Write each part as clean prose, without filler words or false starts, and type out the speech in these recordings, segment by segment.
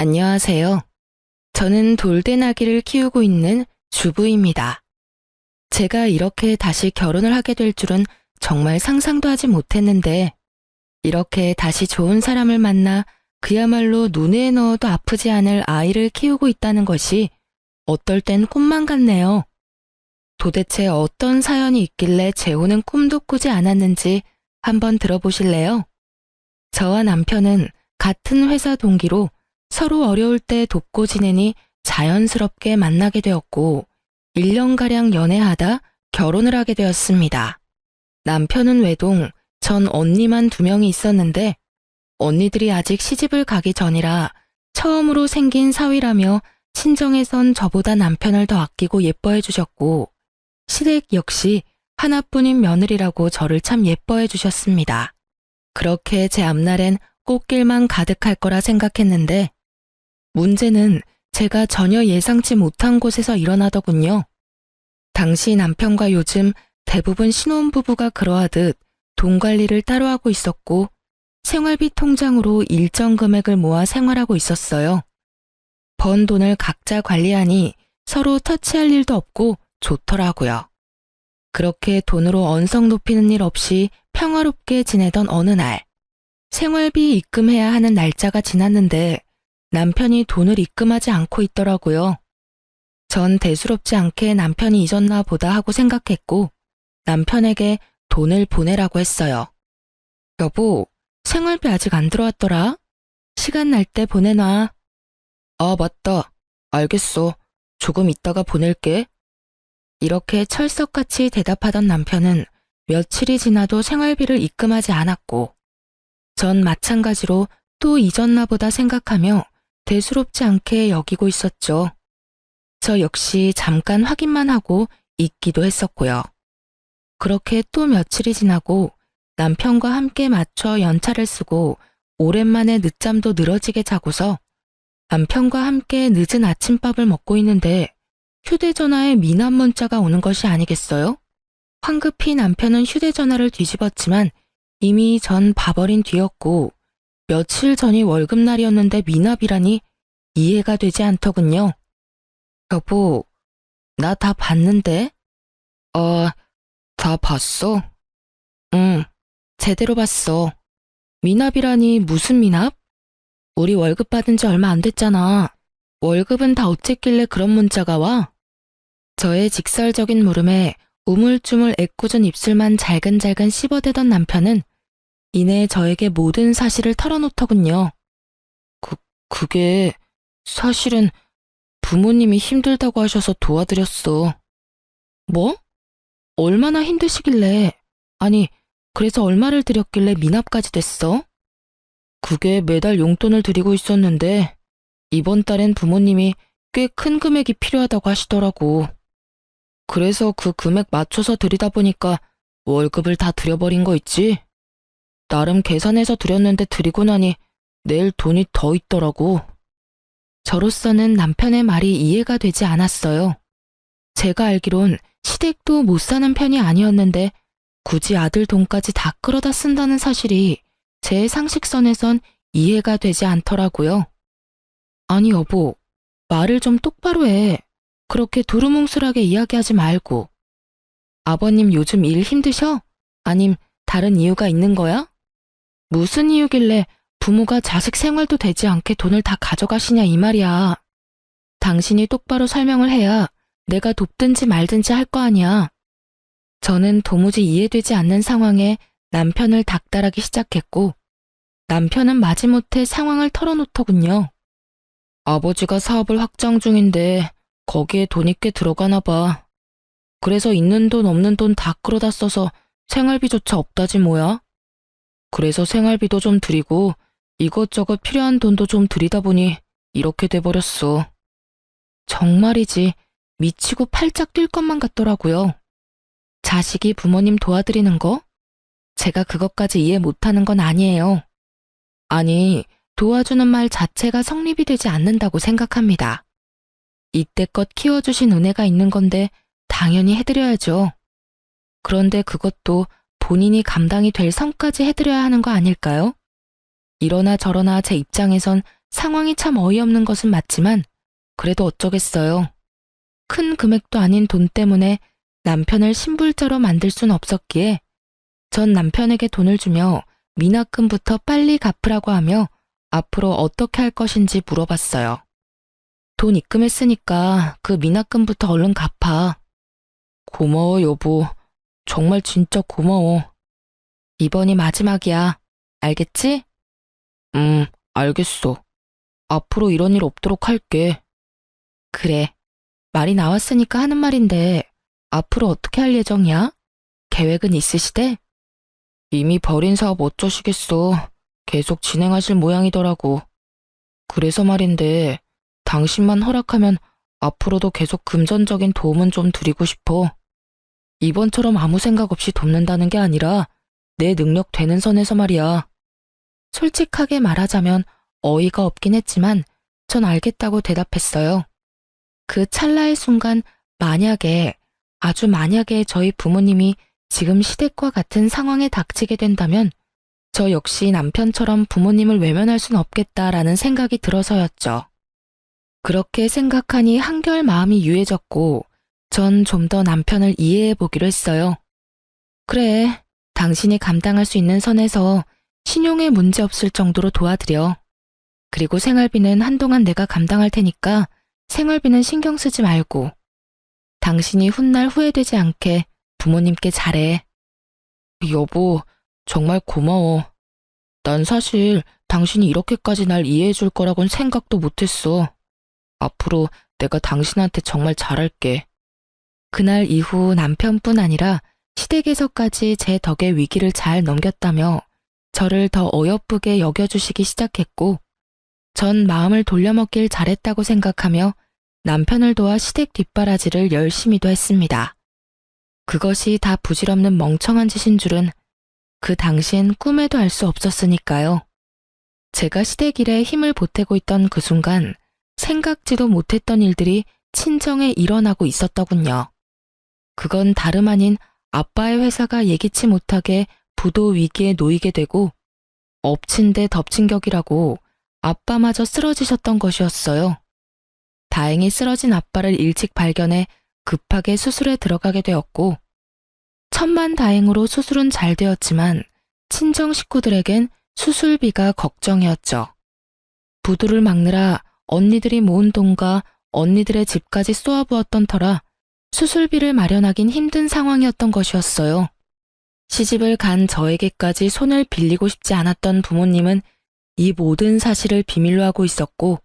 안녕하세요. 저는 돌대나귀를 키우고 있는 주부입니다. 제가 이렇게 다시 결혼을 하게 될 줄은 정말 상상도 하지 못했는데, 이렇게 다시 좋은 사람을 만나 그야말로 눈에 넣어도 아프지 않을 아이를 키우고 있다는 것이 어떨 땐 꿈만 같네요. 도대체 어떤 사연이 있길래 재호는 꿈도 꾸지 않았는지 한번 들어보실래요? 저와 남편은 같은 회사 동기로 서로 어려울 때 돕고 지내니 자연스럽게 만나게 되었고 1년가량 연애하다 결혼을 하게 되었습니다. 남편은 외동, 전 언니만 2명이 있었는데 언니들이 아직 시집을 가기 전이라 처음으로 생긴 사위라며 친정에선 저보다 남편을 더 아끼고 예뻐해 주셨고 시댁 역시 하나뿐인 며느리라고 저를 참 예뻐해 주셨습니다. 그렇게 제 앞날엔 꽃길만 가득할 거라 생각했는데 문제는 제가 전혀 예상치 못한 곳에서 일어나더군요. 당시 남편과 요즘 대부분 신혼부부가 그러하듯 돈 관리를 따로 하고 있었고 생활비 통장으로 일정 금액을 모아 생활하고 있었어요. 번 돈을 각자 관리하니 서로 터치할 일도 없고 좋더라고요. 그렇게 돈으로 언성 높이는 일 없이 평화롭게 지내던 어느 날, 생활비 입금해야 하는 날짜가 지났는데 남편이 돈을 입금하지 않고 있더라고요. 전 대수롭지 않게 남편이 잊었나 보다 하고 생각했고 남편에게 돈을 보내라고 했어요. 여보, 생활비 아직 안 들어왔더라? 시간 날 때 보내놔. 아, 맞다. 알겠어. 조금 있다가 보낼게. 이렇게 철석같이 대답하던 남편은 며칠이 지나도 생활비를 입금하지 않았고 전 마찬가지로 또 잊었나 보다 생각하며 대수롭지 않게 여기고 있었죠. 저 역시 잠깐 확인만 하고 잊기도 했었고요. 그렇게 또 며칠이 지나고 남편과 함께 맞춰 연차를 쓰고 오랜만에 늦잠도 늘어지게 자고서 남편과 함께 늦은 아침밥을 먹고 있는데 휴대전화에 미남 문자가 오는 것이 아니겠어요? 황급히 남편은 휴대전화를 뒤집었지만 이미 전 봐버린 뒤였고 며칠 전이 월급날이었는데 미납이라니 이해가 되지 않더군요. 여보, 나 다 봤는데? 다 봤어? 응, 제대로 봤어. 미납이라니 무슨 미납? 우리 월급 받은 지 얼마 안 됐잖아. 월급은 다 어쨌길래 그런 문자가 와? 저의 직설적인 물음에 우물쭈물 애꿎은 입술만 잘근잘근 씹어대던 남편은 이내 저에게 모든 사실을 털어놓더군요. 그게 사실은 부모님이 힘들다고 하셔서 도와드렸어. 뭐? 얼마나 힘드시길래, 아니, 그래서 얼마를 드렸길래 미납까지 됐어? 그게 매달 용돈을 드리고 있었는데 이번 달엔 부모님이 꽤 큰 금액이 필요하다고 하시더라고. 그래서 그 금액 맞춰서 드리다 보니까 월급을 다 드려버린 거 있지? 나름 계산해서 드렸는데 드리고 나니 내일 돈이 더 있더라고. 저로서는 남편의 말이 이해가 되지 않았어요. 제가 알기론 시댁도 못 사는 편이 아니었는데 굳이 아들 돈까지 다 끌어다 쓴다는 사실이 제 상식선에선 이해가 되지 않더라고요. 아니 여보, 말을 좀 똑바로 해. 그렇게 두루뭉술하게 이야기하지 말고. 아버님 요즘 일 힘드셔? 아님 다른 이유가 있는 거야? 무슨 이유길래 부모가 자식 생활도 되지 않게 돈을 다 가져가시냐 이 말이야. 당신이 똑바로 설명을 해야 내가 돕든지 말든지 할 거 아니야. 저는 도무지 이해되지 않는 상황에 남편을 닥달하기 시작했고 남편은 마지못해 상황을 털어놓더군요. 아버지가 사업을 확장 중인데 거기에 돈이 꽤 들어가나 봐. 그래서 있는 돈 없는 돈 다 끌어다 써서 생활비조차 없다지 뭐야. 그래서 생활비도 좀 드리고 이것저것 필요한 돈도 좀 드리다 보니 이렇게 돼버렸어. 정말이지 미치고 팔짝 뛸 것만 같더라고요. 자식이 부모님 도와드리는 거? 제가 그것까지 이해 못하는 건 아니에요. 아니, 도와주는 말 자체가 성립이 되지 않는다고 생각합니다. 이때껏 키워주신 은혜가 있는 건데 당연히 해드려야죠. 그런데 그것도 본인이 감당이 될 선까지 해드려야 하는 거 아닐까요? 이러나 저러나 제 입장에선 상황이 참 어이없는 것은 맞지만 그래도 어쩌겠어요. 큰 금액도 아닌 돈 때문에 남편을 신불자로 만들 순 없었기에 전 남편에게 돈을 주며 미납금부터 빨리 갚으라고 하며 앞으로 어떻게 할 것인지 물어봤어요. 돈 입금했으니까 그 미납금부터 얼른 갚아. 고마워, 여보. 정말 진짜 고마워. 이번이 마지막이야. 알겠지? 알겠어. 앞으로 이런 일 없도록 할게. 그래. 말이 나왔으니까 하는 말인데 앞으로 어떻게 할 예정이야? 계획은 있으시대? 이미 벌인 사업 어쩌시겠어. 계속 진행하실 모양이더라고. 그래서 말인데 당신만 허락하면 앞으로도 계속 금전적인 도움은 좀 드리고 싶어. 이번처럼 아무 생각 없이 돕는다는 게 아니라 내 능력 되는 선에서 말이야. 솔직하게 말하자면 어이가 없긴 했지만 전 알겠다고 대답했어요. 그 찰나의 순간 만약에, 아주 만약에 저희 부모님이 지금 시댁과 같은 상황에 닥치게 된다면 저 역시 남편처럼 부모님을 외면할 순 없겠다라는 생각이 들어서였죠. 그렇게 생각하니 한결 마음이 유해졌고 전 좀 더 남편을 이해해 보기로 했어요. 그래, 당신이 감당할 수 있는 선에서 신용에 문제 없을 정도로 도와드려. 그리고 생활비는 한동안 내가 감당할 테니까 생활비는 신경 쓰지 말고 당신이 훗날 후회되지 않게 부모님께 잘해. 여보, 정말 고마워. 난 사실 당신이 이렇게까지 날 이해해 줄 거라곤 생각도 못했어. 앞으로 내가 당신한테 정말 잘할게. 그날 이후 남편뿐 아니라 시댁에서까지 제 덕에 위기를 잘 넘겼다며 저를 더 어여쁘게 여겨주시기 시작했고 전 마음을 돌려먹길 잘했다고 생각하며 남편을 도와 시댁 뒷바라지를 열심히도 했습니다. 그것이 다 부질없는 멍청한 짓인 줄은 그 당시엔 꿈에도 알 수 없었으니까요. 제가 시댁 일에 힘을 보태고 있던 그 순간 생각지도 못했던 일들이 친정에 일어나고 있었더군요. 그건 다름 아닌 아빠의 회사가 예기치 못하게 부도 위기에 놓이게 되고 엎친 데 덮친 격이라고 아빠마저 쓰러지셨던 것이었어요. 다행히 쓰러진 아빠를 일찍 발견해 급하게 수술에 들어가게 되었고 천만다행으로 수술은 잘 되었지만 친정 식구들에겐 수술비가 걱정이었죠. 부도를 막느라 언니들이 모은 돈과 언니들의 집까지 쏘아부었던 터라 수술비를 마련하긴 힘든 상황이었던 것이었어요. 시집을 간 저에게까지 손을 빌리고 싶지 않았던 부모님은 이 모든 사실을 비밀로 하고 있었고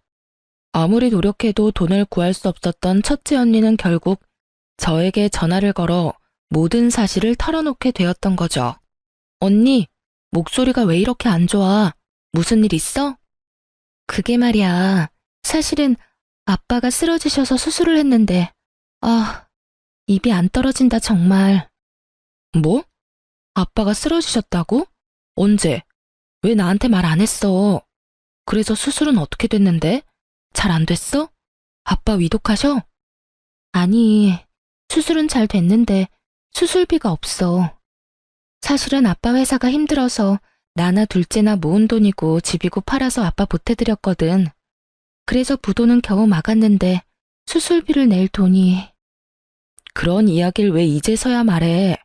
아무리 노력해도 돈을 구할 수 없었던 첫째 언니는 결국 저에게 전화를 걸어 모든 사실을 털어놓게 되었던 거죠. 언니, 목소리가 왜 이렇게 안 좋아? 무슨 일 있어? 그게 말이야. 사실은 아빠가 쓰러지셔서 수술을 했는데 입이 안 떨어진다 정말. 뭐? 아빠가 쓰러지셨다고? 언제? 왜 나한테 말 안 했어? 그래서 수술은 어떻게 됐는데? 잘 안 됐어? 아빠 위독하셔? 아니, 수술은 잘 됐는데 수술비가 없어. 사실은 아빠 회사가 힘들어서 나나 둘째나 모은 돈이고 집이고 팔아서 아빠 보태드렸거든. 그래서 부도는 겨우 막았는데 수술비를 낼 돈이. 그런 이야기를 왜 이제서야 말해?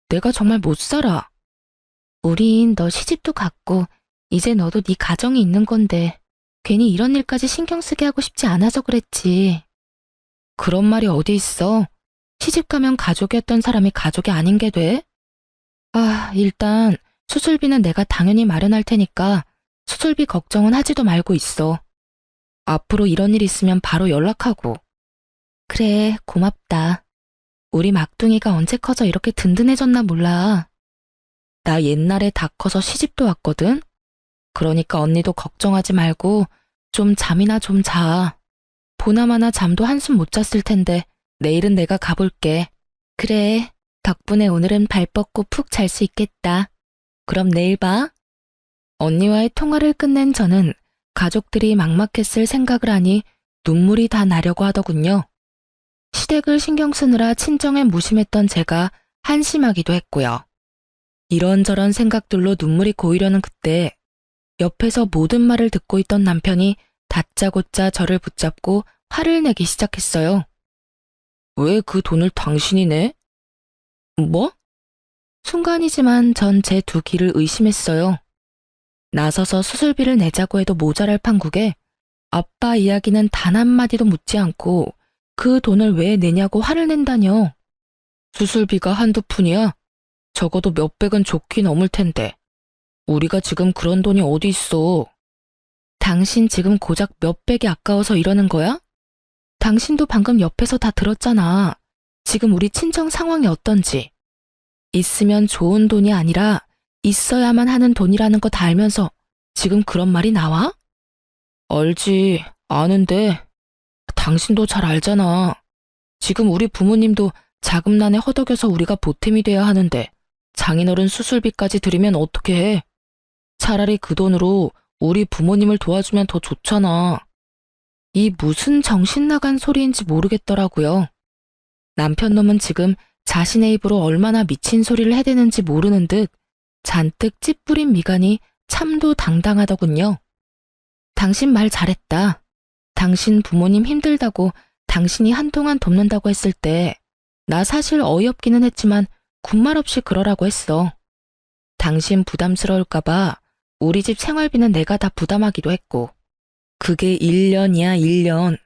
내가 정말 못 살아. 우린 너 시집도 갔고 이제 너도 네 가정이 있는 건데 괜히 이런 일까지 신경 쓰게 하고 싶지 않아서 그랬지. 그런 말이 어디 있어? 시집 가면 가족이었던 사람이 가족이 아닌 게 돼? 일단 수술비는 내가 당연히 마련할 테니까 수술비 걱정은 하지도 말고 있어. 앞으로 이런 일 있으면 바로 연락하고. 그래, 고맙다. 우리 막둥이가 언제 커서 이렇게 든든해졌나 몰라. 나 옛날에 다 커서 시집도 왔거든? 그러니까 언니도 걱정하지 말고 좀 잠이나 좀 자. 보나마나 잠도 한숨 못 잤을 텐데 내일은 내가 가볼게. 그래, 덕분에 오늘은 발 뻗고 푹 잘 수 있겠다. 그럼 내일 봐. 언니와의 통화를 끝낸 저는 가족들이 막막했을 생각을 하니 눈물이 다 나려고 하더군요. 시댁을 신경 쓰느라 친정에 무심했던 제가 한심하기도 했고요. 이런저런 생각들로 눈물이 고이려는 그때 옆에서 모든 말을 듣고 있던 남편이 다짜고짜 저를 붙잡고 화를 내기 시작했어요. 왜 그 돈을 당신이 내? 뭐? 순간이지만 전 제 두 귀를 의심했어요. 나서서 수술비를 내자고 해도 모자랄 판국에 아빠 이야기는 단 한마디도 묻지 않고 그 돈을 왜 내냐고 화를 낸다뇨. 수술비가 한두 푼이야? 적어도 몇백은 좋긴 넘을 텐데. 우리가 지금 그런 돈이 어디 있어. 당신 지금 고작 몇백이 아까워서 이러는 거야? 당신도 방금 옆에서 다 들었잖아. 지금 우리 친정 상황이 어떤지. 있으면 좋은 돈이 아니라 있어야만 하는 돈이라는 거 다 알면서 지금 그런 말이 나와? 알지, 아는데 당신도 잘 알잖아. 지금 우리 부모님도 자금난에 허덕여서 우리가 보탬이 돼야 하는데 장인어른 수술비까지 들이면 어떻게 해? 차라리 그 돈으로 우리 부모님을 도와주면 더 좋잖아. 이 무슨 정신 나간 소리인지 모르겠더라고요. 남편놈은 지금 자신의 입으로 얼마나 미친 소리를 해대는지 모르는 듯 잔뜩 찌푸린 미간이 참도 당당하더군요. 당신 말 잘했다. 당신 부모님 힘들다고 당신이 한동안 돕는다고 했을 때 나 사실 어이없기는 했지만 군말 없이 그러라고 했어. 당신 부담스러울까봐 우리 집 생활비는 내가 다 부담하기도 했고 그게 1년이야 1년.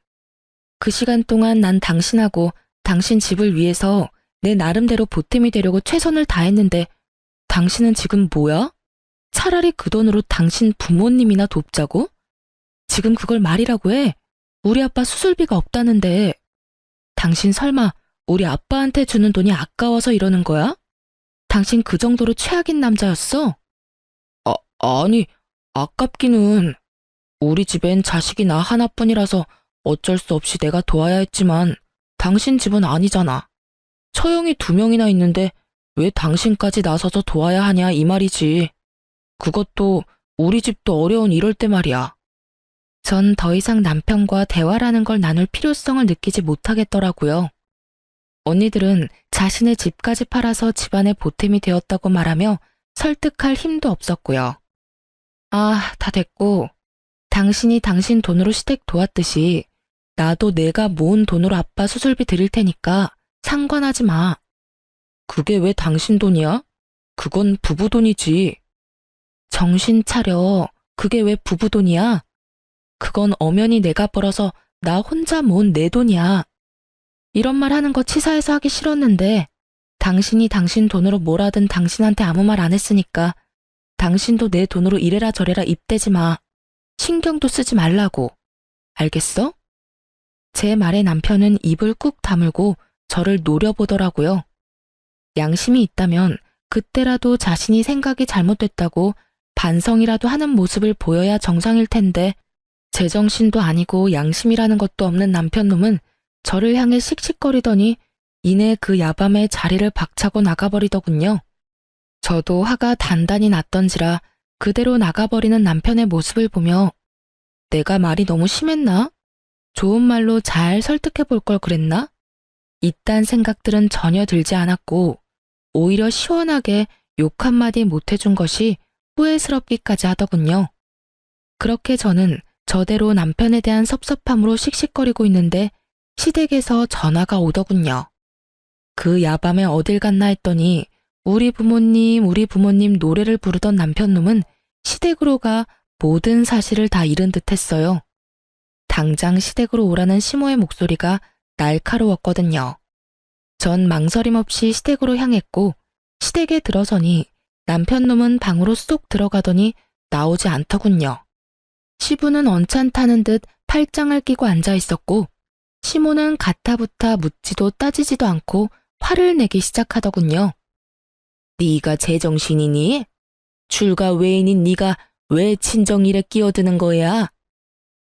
그 시간 동안 난 당신하고 당신 집을 위해서 내 나름대로 보탬이 되려고 최선을 다했는데 당신은 지금 뭐야? 차라리 그 돈으로 당신 부모님이나 돕자고? 지금 그걸 말이라고 해? 우리 아빠 수술비가 없다는데 당신 설마 우리 아빠한테 주는 돈이 아까워서 이러는 거야? 당신 그 정도로 최악인 남자였어? 아니, 아깝기는. 우리 집엔 자식이 나 하나뿐이라서 어쩔 수 없이 내가 도와야 했지만 당신 집은 아니잖아. 처형이 2명이나 있는데 왜 당신까지 나서서 도와야 하냐 이 말이지. 그것도 우리 집도 어려운 이럴 때 말이야. 전 더 이상 남편과 대화라는 걸 나눌 필요성을 느끼지 못하겠더라고요. 언니들은 자신의 집까지 팔아서 집안에 보탬이 되었다고 말하며 설득할 힘도 없었고요. 아, 다 됐고 당신이 당신 돈으로 시댁 도왔듯이 나도 내가 모은 돈으로 아빠 수술비 드릴 테니까 상관하지 마. 그게 왜 당신 돈이야? 그건 부부 돈이지. 정신 차려. 그게 왜 부부 돈이야? 그건 엄연히 내가 벌어서 나 혼자 모은 내 돈이야. 이런 말 하는 거 치사해서 하기 싫었는데 당신이 당신 돈으로 뭘 하든 당신한테 아무 말 안 했으니까 당신도 내 돈으로 이래라 저래라 입대지 마. 신경도 쓰지 말라고. 알겠어? 제 말에 남편은 입을 꾹 다물고 저를 노려보더라고요. 양심이 있다면 그때라도 자신이 생각이 잘못됐다고 반성이라도 하는 모습을 보여야 정상일 텐데 제정신도 아니고 양심이라는 것도 없는 남편놈은 저를 향해 씩씩거리더니 이내 그 야밤에 자리를 박차고 나가버리더군요. 저도 화가 단단히 났던지라 그대로 나가버리는 남편의 모습을 보며 내가 말이 너무 심했나? 좋은 말로 잘 설득해 볼 걸 그랬나? 이딴 생각들은 전혀 들지 않았고 오히려 시원하게 욕 한마디 못해준 것이 후회스럽기까지 하더군요. 그렇게 저는 저대로 남편에 대한 섭섭함으로 씩씩거리고 있는데 시댁에서 전화가 오더군요. 그 야밤에 어딜 갔나 했더니 우리 부모님 노래를 부르던 남편놈은 시댁으로 가 모든 사실을 다 잃은 듯 했어요. 당장 시댁으로 오라는 시모의 목소리가 날카로웠거든요. 전 망설임 없이 시댁으로 향했고 시댁에 들어서니 남편놈은 방으로 쏙 들어가더니 나오지 않더군요. 시부는 언짢다는 듯 팔짱을 끼고 앉아 있었고 시모는 가타부타 묻지도 따지지도 않고 화를 내기 시작하더군요. 네가 제정신이니? 출가 외인인 네가 왜 친정일에 끼어드는 거야?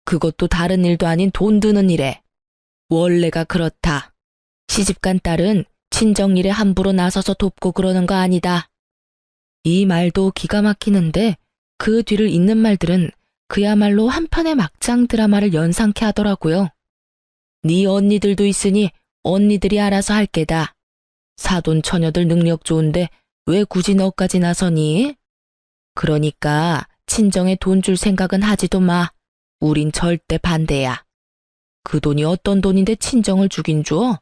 그것도 다른 일도 아닌 돈 드는 일에. 원래가 그렇다. 시집간 딸은 친정일에 함부로 나서서 돕고 그러는 거 아니다. 이 말도 기가 막히는데 그 뒤를 잇는 말들은 그야말로 한편의 막장 드라마를 연상케 하더라고요. 네 언니들도 있으니 언니들이 알아서 할 게다. 사돈 처녀들 능력 좋은데 왜 굳이 너까지 나서니? 그러니까 친정에 돈 줄 생각은 하지도 마. 우린 절대 반대야. 그 돈이 어떤 돈인데 친정을 주긴 줘?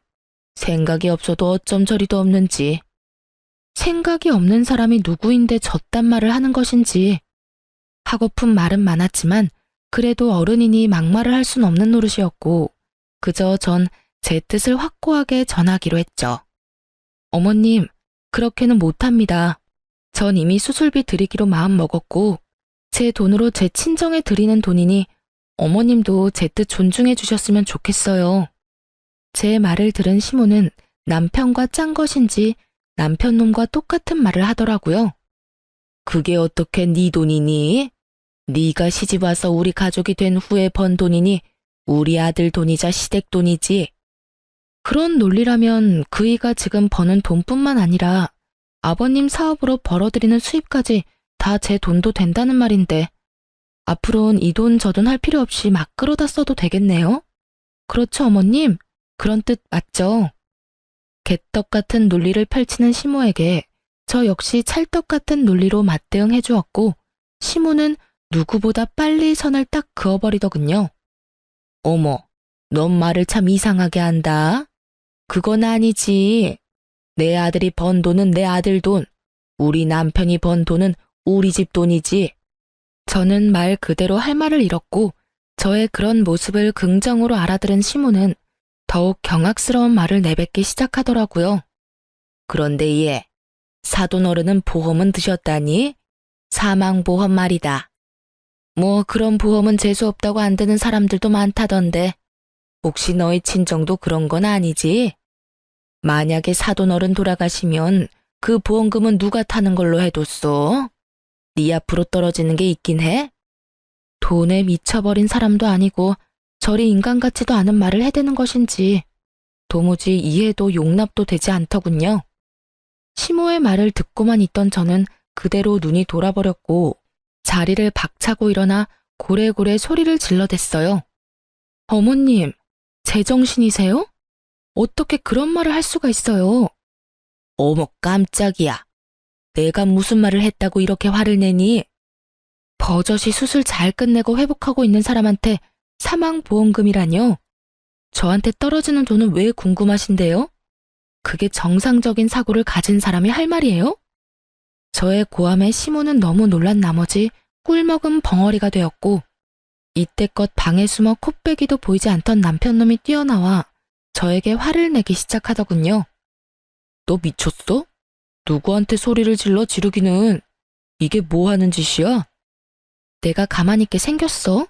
생각이 없어도 어쩜 저리도 없는지. 생각이 없는 사람이 누구인데 저딴 말을 하는 것인지. 하고픈 말은 많았지만 그래도 어른이니 막말을 할 순 없는 노릇이었고 그저 전 제 뜻을 확고하게 전하기로 했죠. 어머님, 그렇게는 못합니다. 전 이미 수술비 드리기로 마음 먹었고 제 돈으로 제 친정에 드리는 돈이니 어머님도 제 뜻 존중해 주셨으면 좋겠어요. 제 말을 들은 시모는 남편과 짠 것인지 남편놈과 똑같은 말을 하더라고요. 그게 어떻게 네 돈이니? 네가 시집와서 우리 가족이 된 후에 번 돈이니 우리 아들 돈이자 시댁 돈이지. 그런 논리라면 그이가 지금 버는 돈뿐만 아니라 아버님 사업으로 벌어들이는 수입까지 다 제 돈도 된다는 말인데 앞으로는 이 돈 저 돈 할 필요 없이 막 끌어다 써도 되겠네요? 그렇죠, 어머님? 그런 뜻 맞죠? 개떡 같은 논리를 펼치는 시모에게 저 역시 찰떡 같은 논리로 맞대응해 주었고 시모는 누구보다 빨리 선을 딱 그어버리더군요. 어머, 넌 말을 참 이상하게 한다. 그건 아니지. 내 아들이 번 돈은 내 아들 돈, 우리 남편이 번 돈은 우리 집 돈이지. 저는 말 그대로 할 말을 잃었고 저의 그런 모습을 긍정으로 알아들은 시모는 더욱 경악스러운 말을 내뱉기 시작하더라고요. 그런데 얘, 사돈 어른은 보험은 드셨다니? 사망보험 말이다. 뭐 그런 보험은 재수 없다고 안 드는 사람들도 많다던데 혹시 너희 친정도 그런 건 아니지? 만약에 사돈 어른 돌아가시면 그 보험금은 누가 타는 걸로 해뒀어? 네 앞으로 떨어지는 게 있긴 해? 돈에 미쳐버린 사람도 아니고 저리 인간 같지도 않은 말을 해대는 것인지 도무지 이해도 용납도 되지 않더군요. 시모의 말을 듣고만 있던 저는 그대로 눈이 돌아버렸고 자리를 박차고 일어나 고래고래 소리를 질러댔어요. 어머님, 제정신이세요? 어떻게 그런 말을 할 수가 있어요? 어머 깜짝이야. 내가 무슨 말을 했다고 이렇게 화를 내니? 버젓이 수술 잘 끝내고 회복하고 있는 사람한테 사망보험금이라뇨? 저한테 떨어지는 돈은 왜 궁금하신데요? 그게 정상적인 사고를 가진 사람이 할 말이에요? 저의 고함에 시모는 너무 놀란 나머지 꿀먹은 벙어리가 되었고 이때껏 방에 숨어 콧배기도 보이지 않던 남편놈이 뛰어나와 저에게 화를 내기 시작하더군요. 너 미쳤어? 누구한테 소리를 질러 지르기는. 이게 뭐 하는 짓이야? 내가 가만히 있게 생겼어?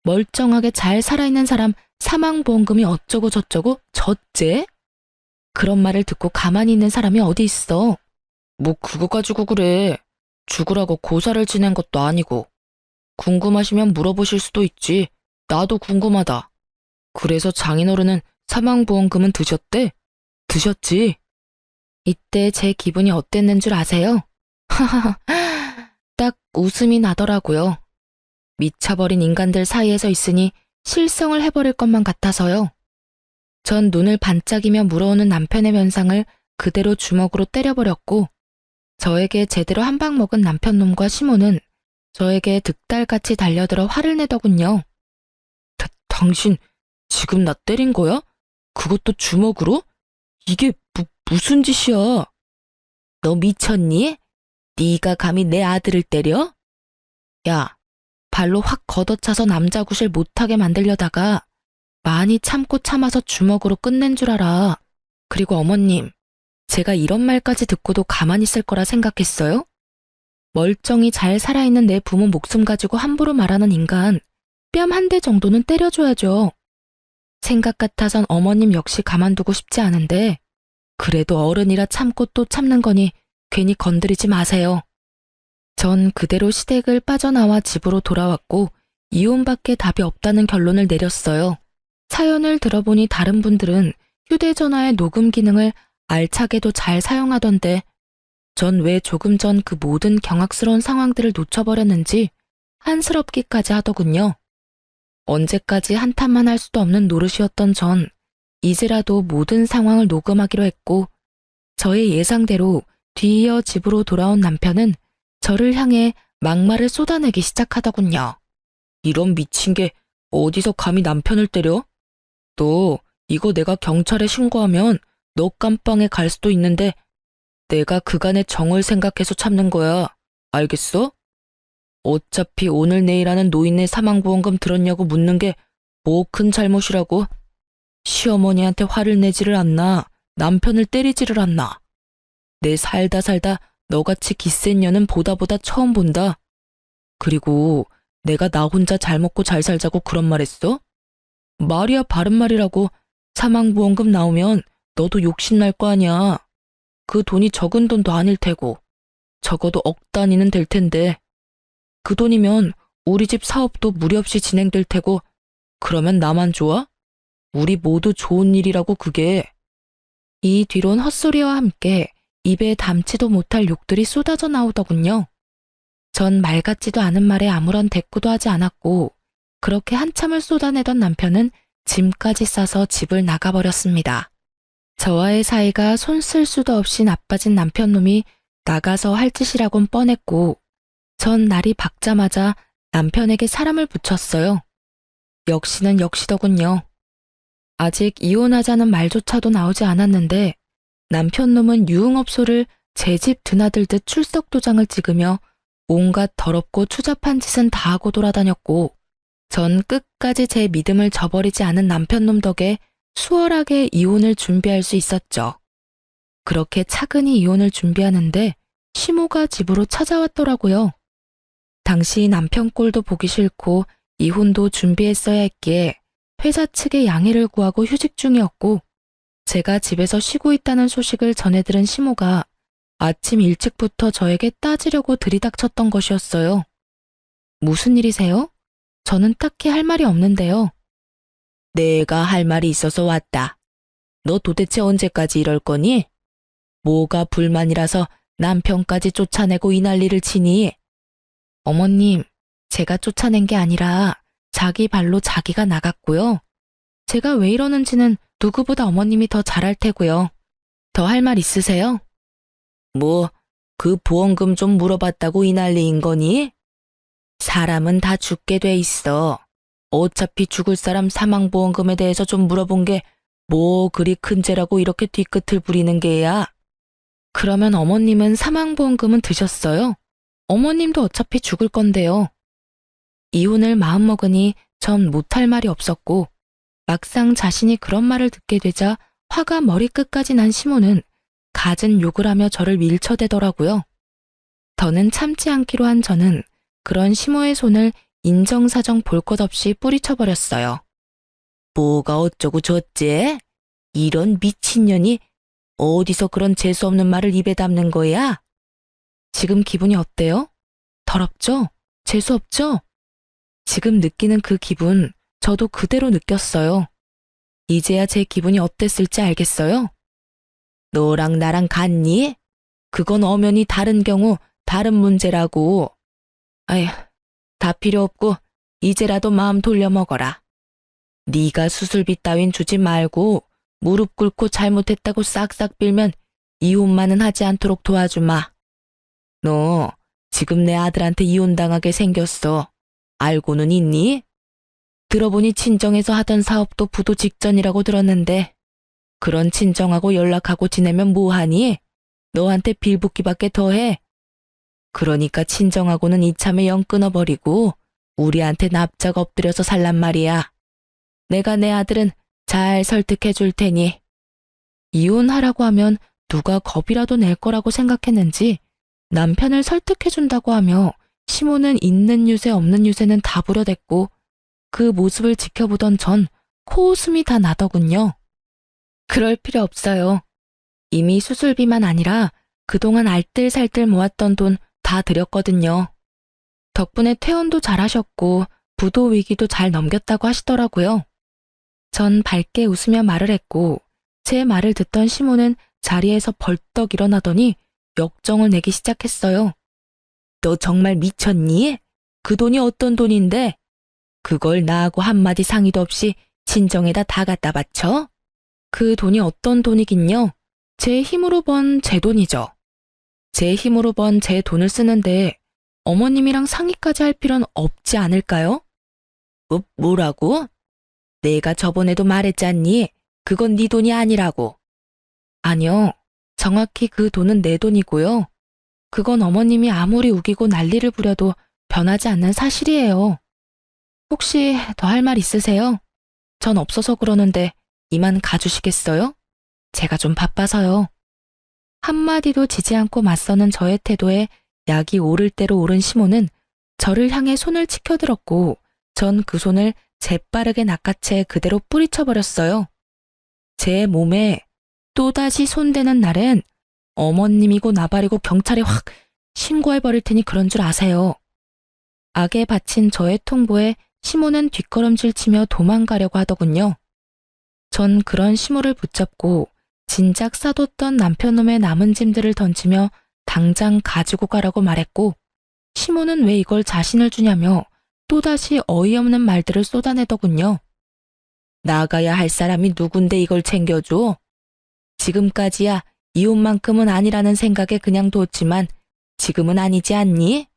멀쩡하게 잘 살아있는 사람 사망보험금이 어쩌고 저쩌고 저째? 그런 말을 듣고 가만히 있는 사람이 어디 있어? 뭐 그거 가지고 그래. 죽으라고 고사를 지낸 것도 아니고. 궁금하시면 물어보실 수도 있지. 나도 궁금하다. 그래서 장인어른은 사망보험금은 드셨대? 드셨지. 이때 제 기분이 어땠는 줄 아세요? 하하하, 딱 웃음이 나더라고요. 미쳐버린 인간들 사이에서 있으니 실성을 해버릴 것만 같아서요. 전 눈을 반짝이며 물어오는 남편의 면상을 그대로 주먹으로 때려버렸고 저에게 제대로 한 방 먹은 남편놈과 시모는 저에게 득달같이 달려들어 화를 내더군요. 당신 지금 나 때린 거야? 그것도 주먹으로? 이게 무슨 짓이야? 너 미쳤니? 네가 감히 내 아들을 때려? 야, 발로 확 걷어차서 남자 구실 못하게 만들려다가 많이 참고 참아서 주먹으로 끝낸 줄 알아. 그리고 어머님, 제가 이런 말까지 듣고도 가만히 있을 거라 생각했어요? 멀쩡히 잘 살아있는 내 부모 목숨 가지고 함부로 말하는 인간, 뺨 한 대 정도는 때려줘야죠. 생각 같아선 어머님 역시 가만두고 싶지 않은데 그래도 어른이라 참고 또 참는 거니 괜히 건드리지 마세요. 전 그대로 시댁을 빠져나와 집으로 돌아왔고 이혼밖에 답이 없다는 결론을 내렸어요. 사연을 들어보니 다른 분들은 휴대전화의 녹음 기능을 알차게도 잘 사용하던데 전 왜 조금 전 그 모든 경악스러운 상황들을 놓쳐버렸는지 한스럽기까지 하더군요. 언제까지 한탄만 할 수도 없는 노릇이었던 전 이제라도 모든 상황을 녹음하기로 했고 저의 예상대로 뒤이어 집으로 돌아온 남편은 저를 향해 막말을 쏟아내기 시작하더군요. 이런 미친 게 어디서 감히 남편을 때려? 너 이거 내가 경찰에 신고하면 너 깜빵에 갈 수도 있는데 내가 그간의 정을 생각해서 참는 거야. 알겠어? 어차피 오늘 내일 하는 노인네 사망보험금 들었냐고 묻는 게 뭐 큰 잘못이라고. 시어머니한테 화를 내지를 않나. 남편을 때리지를 않나. 내 살다 너같이 기센 년은 보다 처음 본다. 그리고 내가 나 혼자 잘 먹고 잘 살자고 그런 말 했어? 말이야 바른 말이라고. 사망보험금 나오면 너도 욕심날 거 아니야. 그 돈이 적은 돈도 아닐 테고 적어도 억 단위는 될 텐데 그 돈이면 우리 집 사업도 무리 없이 진행될 테고 그러면 나만 좋아? 우리 모두 좋은 일이라고 그게. 이 뒤론 헛소리와 함께 입에 담지도 못할 욕들이 쏟아져 나오더군요. 전 말 같지도 않은 말에 아무런 대꾸도 하지 않았고 그렇게 한참을 쏟아내던 남편은 짐까지 싸서 집을 나가버렸습니다. 저와의 사이가 손 쓸 수도 없이 나빠진 남편놈이 나가서 할 짓이라곤 뻔했고 전 날이 밝자마자 남편에게 사람을 붙였어요. 역시는 역시더군요. 아직 이혼하자는 말조차도 나오지 않았는데 남편놈은 유흥업소를 제 집 드나들듯 출석도장을 찍으며 온갖 더럽고 추잡한 짓은 다 하고 돌아다녔고 전 끝까지 제 믿음을 저버리지 않은 남편놈 덕에 수월하게 이혼을 준비할 수 있었죠. 그렇게 차근히 이혼을 준비하는데 시모가 집으로 찾아왔더라고요. 당시 남편 꼴도 보기 싫고 이혼도 준비했어야 했기에 회사 측에 양해를 구하고 휴직 중이었고 제가 집에서 쉬고 있다는 소식을 전해들은 시모가 아침 일찍부터 저에게 따지려고 들이닥쳤던 것이었어요. 무슨 일이세요? 저는 딱히 할 말이 없는데요. 내가 할 말이 있어서 왔다. 너 도대체 언제까지 이럴 거니? 뭐가 불만이라서 남편까지 쫓아내고 이 난리를 치니? 어머님, 제가 쫓아낸 게 아니라 자기 발로 자기가 나갔고요. 제가 왜 이러는지는 누구보다 어머님이 더 잘 알 테고요. 더 할 말 있으세요? 뭐, 그 보험금 좀 물어봤다고 이 난리인 거니? 사람은 다 죽게 돼 있어. 어차피 죽을 사람 사망보험금에 대해서 좀 물어본 게 뭐 그리 큰 죄라고 이렇게 뒤끝을 부리는 게야? 그러면 어머님은 사망보험금은 드셨어요? 어머님도 어차피 죽을 건데요. 이혼을 마음먹으니 전 못할 말이 없었고 막상 자신이 그런 말을 듣게 되자 화가 머리끝까지 난 시모는 갖은 욕을 하며 저를 밀쳐대더라고요. 더는 참지 않기로 한 저는 그런 시모의 손을 인정사정 볼 것 없이 뿌리쳐버렸어요. 뭐가 어쩌고 저쩌? 이런 미친년이 어디서 그런 재수없는 말을 입에 담는 거야? 지금 기분이 어때요? 더럽죠? 재수없죠? 지금 느끼는 그 기분 저도 그대로 느꼈어요. 이제야 제 기분이 어땠을지 알겠어요? 너랑 나랑 같니? 그건 엄연히 다른 경우 다른 문제라고. 아휴, 다 필요 없고 이제라도 마음 돌려 먹어라. 네가 수술비 따윈 주지 말고 무릎 꿇고 잘못했다고 싹싹 빌면 이혼만은 하지 않도록 도와주마. 너 지금 내 아들한테 이혼당하게 생겼어. 알고는 있니? 들어보니 친정에서 하던 사업도 부도 직전이라고 들었는데 그런 친정하고 연락하고 지내면 뭐하니? 너한테 빌붙기밖에 더해. 그러니까 친정하고는 이참에 영 끊어버리고 우리한테 납작 엎드려서 살란 말이야. 내가 내 아들은 잘 설득해 줄 테니. 이혼하라고 하면 누가 겁이라도 낼 거라고 생각했는지 남편을 설득해 준다고 하며 시모는 있는 유세 없는 유세는 다 부려댔고 그 모습을 지켜보던 전 코웃음이 다 나더군요. 그럴 필요 없어요. 이미 수술비만 아니라 그동안 알뜰살뜰 모았던 돈 다 드렸거든요. 덕분에 퇴원도 잘하셨고 부도 위기도 잘 넘겼다고 하시더라고요. 전 밝게 웃으며 말을 했고 제 말을 듣던 시모는 자리에서 벌떡 일어나더니 역정을 내기 시작했어요. 너 정말 미쳤니? 그 돈이 어떤 돈인데? 그걸 나하고 한마디 상의도 없이 친정에다 다 갖다 바쳐? 그 돈이 어떤 돈이긴요? 제 힘으로 번 제 돈이죠. 제 힘으로 번 제 돈을 쓰는데 어머님이랑 상의까지 할 필요는 없지 않을까요? 뭐라고? 내가 저번에도 말했잖니. 그건 네 돈이 아니라고. 아니요. 정확히 그 돈은 내 돈이고요. 그건 어머님이 아무리 우기고 난리를 부려도 변하지 않는 사실이에요. 혹시 더 할 말 있으세요? 전 없어서 그러는데 이만 가주시겠어요? 제가 좀 바빠서요. 한마디도 지지 않고 맞서는 저의 태도에 약이 오를 대로 오른 시몬은 저를 향해 손을 치켜들었고 전 그 손을 재빠르게 낚아채 그대로 뿌리쳐버렸어요. 제 몸에 또다시 손대는 날엔 어머님이고 나발이고 경찰에 확 신고해버릴 테니 그런 줄 아세요. 악에 바친 저의 통보에 시몬은 뒷걸음질 치며 도망가려고 하더군요. 전 그런 시몬을 붙잡고 진작 싸뒀던 남편놈의 남은 짐들을 던지며 당장 가지고 가라고 말했고 시몬은 왜 이걸 자신을 주냐며 또다시 어이없는 말들을 쏟아내더군요. 나가야 할 사람이 누군데 이걸 챙겨줘? 지금까지야 이혼만큼은 아니라는 생각에 그냥 뒀지만 지금은 아니지 않니?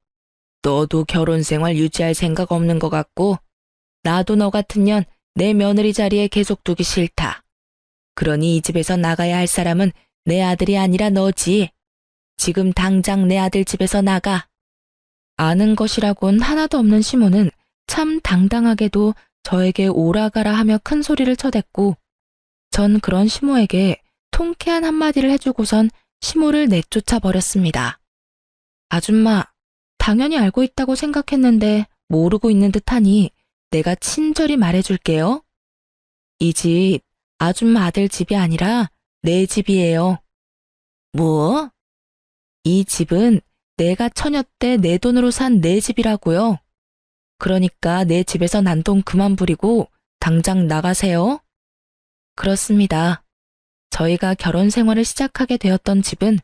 너도 결혼 생활 유지할 생각 없는 것 같고 나도 너 같은 년 내 며느리 자리에 계속 두기 싫다. 그러니 이 집에서 나가야 할 사람은 내 아들이 아니라 너지. 지금 당장 내 아들 집에서 나가. 아는 것이라곤 하나도 없는 시몬은 참 당당하게도 저에게 오라가라 하며 큰 소리를 쳐댔고 전 그런 시모에게 통쾌한 한마디를 해주고선 시모를 내쫓아 버렸습니다. 아줌마, 당연히 알고 있다고 생각했는데 모르고 있는 듯하니 내가 친절히 말해줄게요. 이 집 아줌마 아들 집이 아니라 내 집이에요. 뭐? 이 집은 내가 처녀 때 내 돈으로 산 내 집이라고요. 그러니까 내 집에서 난동 그만 부리고 당장 나가세요. 그렇습니다. 저희가 결혼 생활을 시작하게 되었던 집은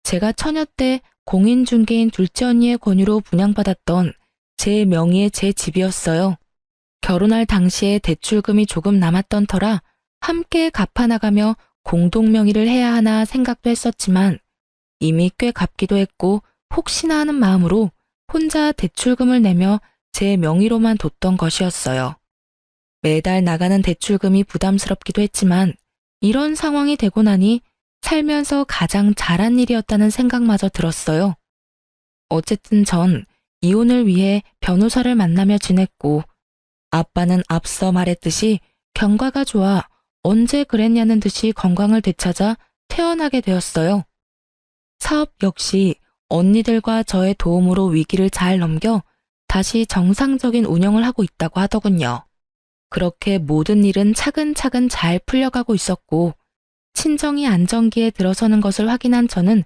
제가 처녀 때 공인중개인 둘째 언니의 권유로 분양받았던 제 명의의 제 집이었어요. 결혼할 당시에 대출금이 조금 남았던 터라 함께 갚아나가며 공동명의를 해야 하나 생각도 했었지만 이미 꽤 갚기도 했고 혹시나 하는 마음으로 혼자 대출금을 내며 제 명의로만 뒀던 것이었어요. 매달 나가는 대출금이 부담스럽기도 했지만 이런 상황이 되고 나니 살면서 가장 잘한 일이었다는 생각마저 들었어요. 어쨌든 전 이혼을 위해 변호사를 만나며 지냈고 아빠는 앞서 말했듯이 경과가 좋아 언제 그랬냐는 듯이 건강을 되찾아 태어나게 되었어요. 사업 역시 언니들과 저의 도움으로 위기를 잘 넘겨 다시 정상적인 운영을 하고 있다고 하더군요. 그렇게 모든 일은 차근차근 잘 풀려가고 있었고 친정이 안정기에 들어서는 것을 확인한 저는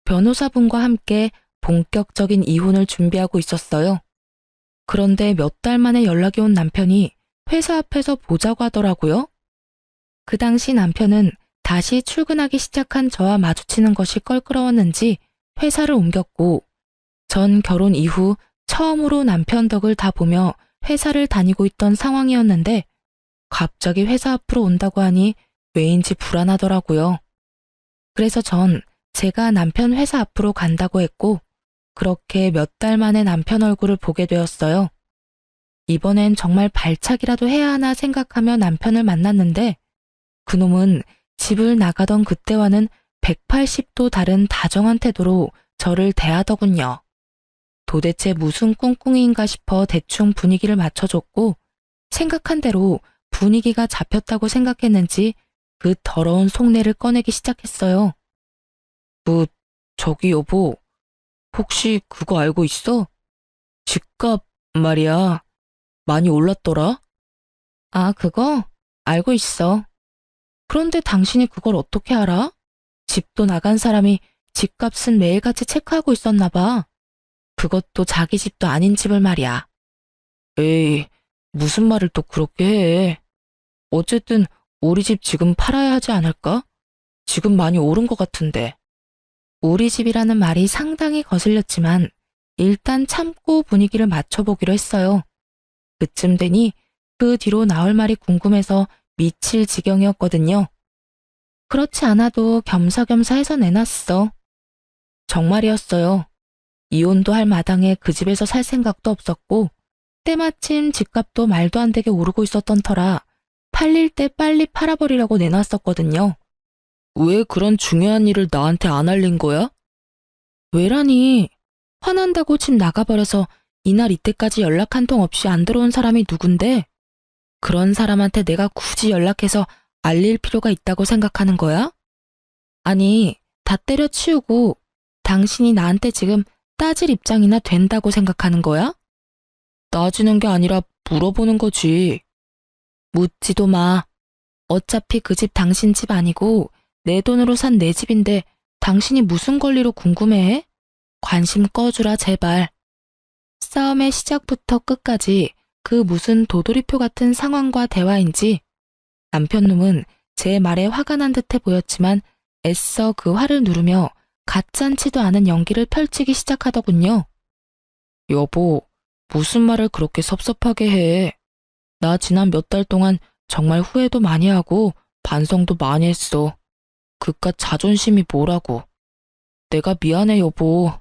변호사분과 함께 본격적인 이혼을 준비하고 있었어요. 그런데 몇 달 만에 연락이 온 남편이 회사 앞에서 보자고 하더라고요. 그 당시 남편은 다시 출근하기 시작한 저와 마주치는 것이 껄끄러웠는지 회사를 옮겼고 전 결혼 이후 처음으로 남편 덕을 다 보며 회사를 다니고 있던 상황이었는데 갑자기 회사 앞으로 온다고 하니 왜인지 불안하더라고요. 그래서 전 제가 남편 회사 앞으로 간다고 했고 그렇게 몇 달 만에 남편 얼굴을 보게 되었어요. 이번엔 정말 발차기라도 해야 하나 생각하며 남편을 만났는데 그놈은 집을 나가던 그때와는 180도 다른 다정한 태도로 저를 대하더군요. 도대체 무슨 꿍꿍이인가 싶어 대충 분위기를 맞춰줬고 생각한 대로 분위기가 잡혔다고 생각했는지 그 더러운 속내를 꺼내기 시작했어요. 저기 여보, 혹시 그거 알고 있어? 집값 말이야. 많이 올랐더라? 아, 그거? 알고 있어. 그런데 당신이 그걸 어떻게 알아? 집도 나간 사람이 집값은 매일같이 체크하고 있었나 봐. 그것도 자기 집도 아닌 집을 말이야. 에이, 무슨 말을 또 그렇게 해. 어쨌든 우리 집 지금 팔아야 하지 않을까? 지금 많이 오른 것 같은데. 우리 집이라는 말이 상당히 거슬렸지만 일단 참고 분위기를 맞춰보기로 했어요. 그쯤 되니 그 뒤로 나올 말이 궁금해서 미칠 지경이었거든요. 그렇지 않아도 겸사겸사 해서 내놨어. 정말이었어요. 이혼도 할 마당에 그 집에서 살 생각도 없었고 때마침 집값도 말도 안 되게 오르고 있었던 터라 팔릴 때 빨리 팔아버리라고 내놨었거든요. 왜 그런 중요한 일을 나한테 안 알린 거야? 왜라니? 화난다고 집 나가버려서 이날 이때까지 연락 한 통 없이 안 들어온 사람이 누군데? 그런 사람한테 내가 굳이 연락해서 알릴 필요가 있다고 생각하는 거야? 아니, 다 때려치우고 당신이 나한테 지금 따질 입장이나 된다고 생각하는 거야? 따지는 게 아니라 물어보는 거지. 묻지도 마. 어차피 그 집 당신 집 아니고 내 돈으로 산 내 집인데 당신이 무슨 권리로 궁금해해? 관심 꺼주라 제발. 싸움의 시작부터 끝까지 그 무슨 도돌이표 같은 상황과 대화인지 남편놈은 제 말에 화가 난 듯해 보였지만 애써 그 화를 누르며 가짠치도 않은 연기를 펼치기 시작하더군요. 여보, 무슨 말을 그렇게 섭섭하게 해. 나 지난 몇 달 동안 정말 후회도 많이 하고 반성도 많이 했어. 그깟 자존심이 뭐라고. 내가 미안해 여보.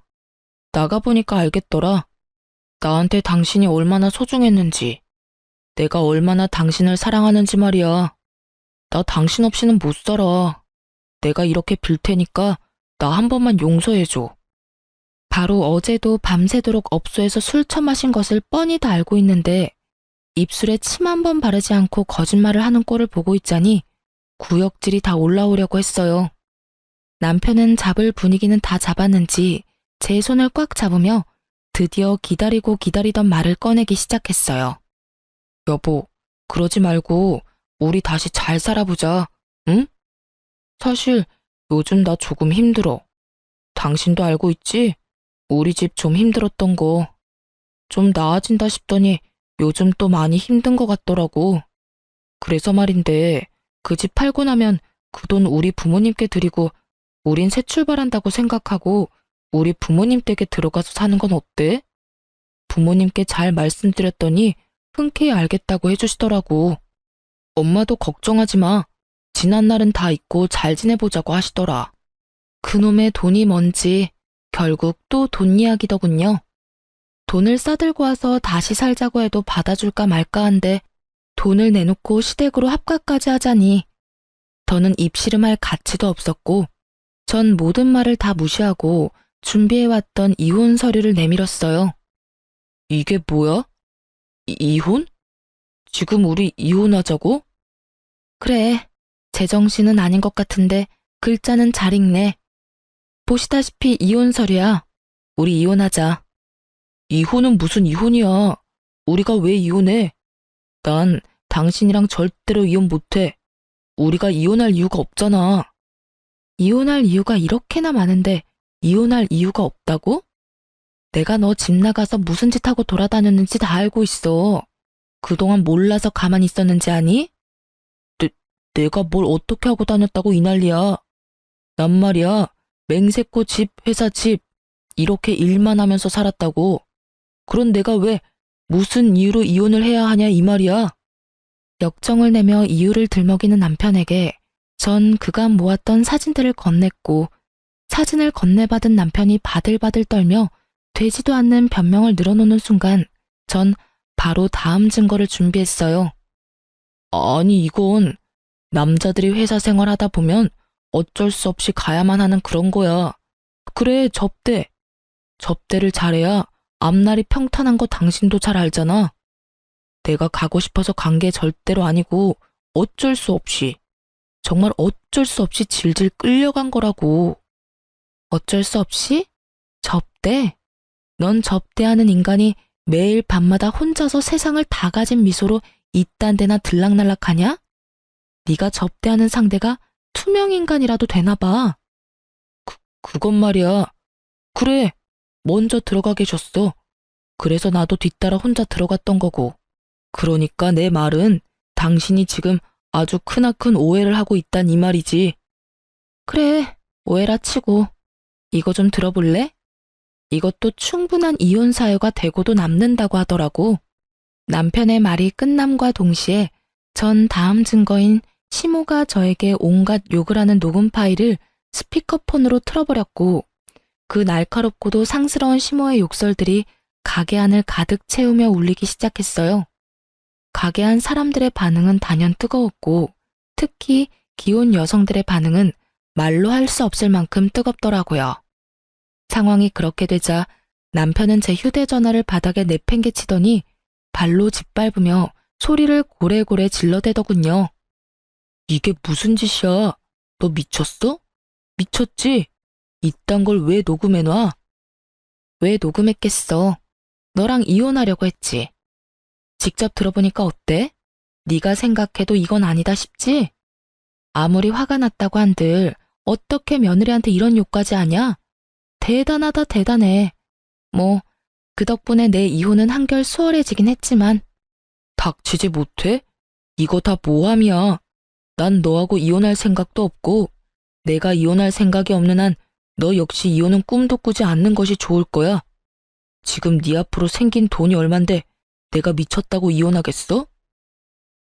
나가보니까 알겠더라. 나한테 당신이 얼마나 소중했는지. 내가 얼마나 당신을 사랑하는지 말이야. 나 당신 없이는 못 살아. 내가 이렇게 빌 테니까 나 한 번만 용서해줘. 바로 어제도 밤새도록 업소에서 술 처마신 것을 뻔히 다 알고 있는데 입술에 침 한 번 바르지 않고 거짓말을 하는 꼴을 보고 있자니 구역질이 다 올라오려고 했어요. 남편은 잡을 분위기는 다 잡았는지 제 손을 꽉 잡으며 드디어 기다리고 기다리던 말을 꺼내기 시작했어요. 여보, 그러지 말고 우리 다시 잘 살아보자, 응? 사실 요즘 나 조금 힘들어. 당신도 알고 있지? 우리 집 좀 힘들었던 거. 좀 나아진다 싶더니 요즘 또 많이 힘든 것 같더라고. 그래서 말인데 그 집 팔고 나면 그 돈 우리 부모님께 드리고 우린 새 출발한다고 생각하고 우리 부모님 댁에 들어가서 사는 건 어때? 부모님께 잘 말씀드렸더니 흔쾌히 알겠다고 해주시더라고. 엄마도 걱정하지 마. 지난 날은 다 잊고 잘 지내보자고 하시더라. 그놈의 돈이 뭔지 결국 또 돈 이야기더군요. 돈을 싸들고 와서 다시 살자고 해도 받아줄까 말까 한데 돈을 내놓고 시댁으로 합가까지 하자니 더는 입씨름할 가치도 없었고 전 모든 말을 다 무시하고 준비해왔던 이혼 서류를 내밀었어요. 이게 뭐야? 이혼? 지금 우리 이혼하자고? 그래, 제정신은 아닌 것 같은데 글자는 잘 읽네. 보시다시피 이혼 서류야. 우리 이혼하자. 이혼은 무슨 이혼이야. 우리가 왜 이혼해? 난 당신이랑 절대로 이혼 못해. 우리가 이혼할 이유가 없잖아. 이혼할 이유가 이렇게나 많은데 이혼할 이유가 없다고? 내가 너 집 나가서 무슨 짓 하고 돌아다녔는지 다 알고 있어. 그동안 몰라서 가만히 있었는지 아니? 내가 뭘 어떻게 하고 다녔다고 이 난리야. 난 말이야, 맹세코 집, 회사 집 이렇게 일만 하면서 살았다고. 그런 내가 왜 무슨 이유로 이혼을 해야 하냐 이 말이야. 역정을 내며 이유를 들먹이는 남편에게 전 그간 모았던 사진들을 건넸고 사진을 건네받은 남편이 바들바들 떨며 되지도 않는 변명을 늘어놓는 순간 전 바로 다음 증거를 준비했어요. 아니 이건 남자들이 회사 생활하다 보면 어쩔 수 없이 가야만 하는 그런 거야. 그래 접대. 접대를 잘해야 앞날이 평탄한 거 당신도 잘 알잖아. 내가 가고 싶어서 간 게 절대로 아니고 어쩔 수 없이 정말 어쩔 수 없이 질질 끌려간 거라고. 어쩔 수 없이? 접대? 넌 접대하는 인간이 매일 밤마다 혼자서 세상을 다 가진 미소로 이딴 데나 들락날락하냐? 네가 접대하는 상대가 투명인간이라도 되나 봐. 그건 말이야. 그래, 먼저 들어가 계셨어. 그래서 나도 뒤따라 혼자 들어갔던 거고. 그러니까 내 말은 당신이 지금 아주 크나큰 오해를 하고 있단 이 말이지. 그래, 오해라 치고. 이거 좀 들어볼래? 이것도 충분한 이혼 사유가 되고도 남는다고 하더라고. 남편의 말이 끝남과 동시에 전 다음 증거인 시모가 저에게 온갖 욕을 하는 녹음 파일을 스피커폰으로 틀어버렸고 그 날카롭고도 상스러운 시모의 욕설들이 가게 안을 가득 채우며 울리기 시작했어요. 가게 안 사람들의 반응은 단연 뜨거웠고, 특히 기혼 여성들의 반응은 말로 할 수 없을 만큼 뜨겁더라고요. 상황이 그렇게 되자 남편은 제 휴대전화를 바닥에 내팽개치더니 발로 짓밟으며 소리를 고래고래 질러대더군요. 이게 무슨 짓이야? 너 미쳤어? 미쳤지? 이딴 걸 왜 녹음해놔? 왜 녹음했겠어? 너랑 이혼하려고 했지. 직접 들어보니까 어때? 네가 생각해도 이건 아니다 싶지? 아무리 화가 났다고 한들 어떻게 며느리한테 이런 욕까지 하냐? 대단하다 대단해. 뭐 그 덕분에 내 이혼은 한결 수월해지긴 했지만. 닥치지 못해? 이거 다 모함이야. 난 너하고 이혼할 생각도 없고 내가 이혼할 생각이 없는 한 너 역시 이혼은 꿈도 꾸지 않는 것이 좋을 거야. 지금 네 앞으로 생긴 돈이 얼만데 내가 미쳤다고 이혼하겠어?